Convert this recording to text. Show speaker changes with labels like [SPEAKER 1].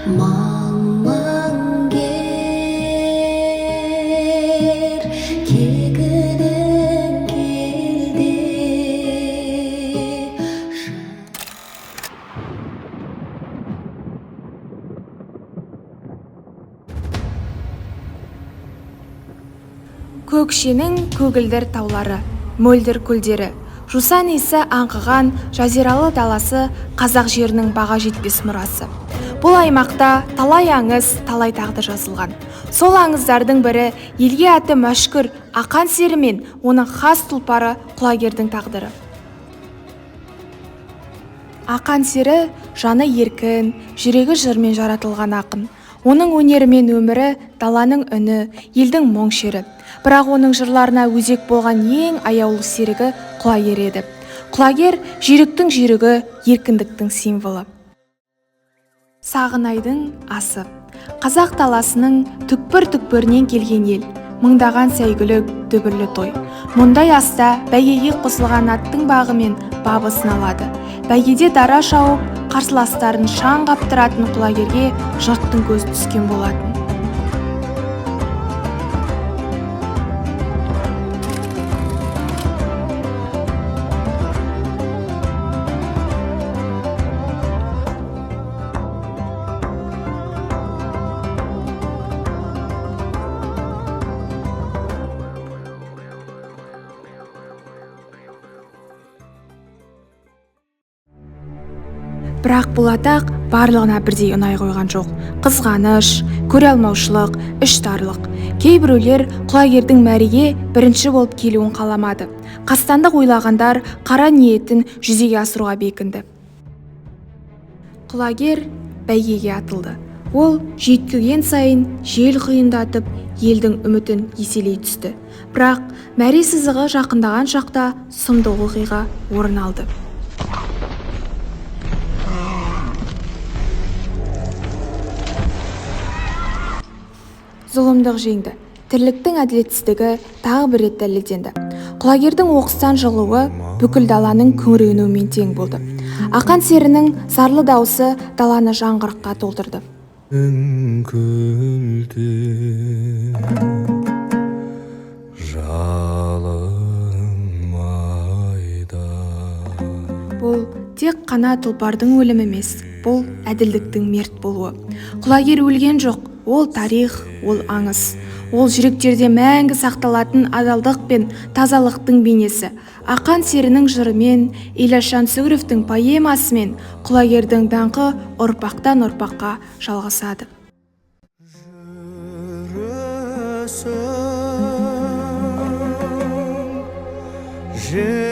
[SPEAKER 1] Маңмаңгер кегінің келді.
[SPEAKER 2] Көкшенің көгілдір таулары, мөлдір көлдері, жусан иісі аңқыған жазиралы даласы қазақ жерінің баға жетпес мұрасы. Бұл аймақта талай аңыз, талай тағдыр жазылған. Сол аңыздардың бірі елге аты мәшһүр Ақан сері мен оның хас тұлпары құлагердің тағдыры. Ақан сері жаны еркін, жүрегі жырмен жаратылған ақын. Оның өнері мен өмірі даланың үні, елдің мұң шері. Бірақ оның жырларына өзек болған ең аяулы серігі құлагер еді. Құлагер жүйріктің жүйрігі, еркіндіктің символы. Сағынайдың асы. Қазақ даласының түкпір-түкпірінен келген ел. Мыңдаған сәйгүлік, дүбірлі той. Мұндай аста бәйгеге қосылған аттың бағы мен бабы сыналады. Бәйгеде дара шауып, қарсыластарын шаң қаптыратын құлагерге жұрттың көзі түскен болатын. Бірақ бұл атақ барлығына бірдей ұнай қойған жоқ. Қызғаныш, көре алмаушылық, іштарлық. Кейбіреулер құлагердің мәреге бірінші болып келуін қаламады. Қастандық ойлағандар қара ниетін жүзеге асыруға бекінді. Құлагер бәйгеге атылды. Ол жүйткіген сайын жел құйындатып, елдің үмітін еселей түсті. Бірақ мәре сызығы жақындаған шақта сұмдық оқиға орын алды. Зұлымдық жеңді. Тірліктің әділетсіздігі тағы бір рет дәлелденді. Құлагердің оқыстан жығылуы бүкіл даланың күңіренуімен тең болды. Ақан серінің зарлы дауысы даланы жаңғырыққа толтырды. Бұл тек қана тұлпардың өлімі емес, бұл әділдіктің мерт болуы. Құлагер өлген жоқ. Ол тарих, ол аңыз. Ол жүректерде мәңгі сақталатын адалдық пен тазалықтың бейнесі. Ақан серінің жырымен, Ілияс Жансүгіровтің поэмасымен құлагердің даңқы ұрпақтан ұрпаққа жалғасады.
[SPEAKER 1] Жүрісің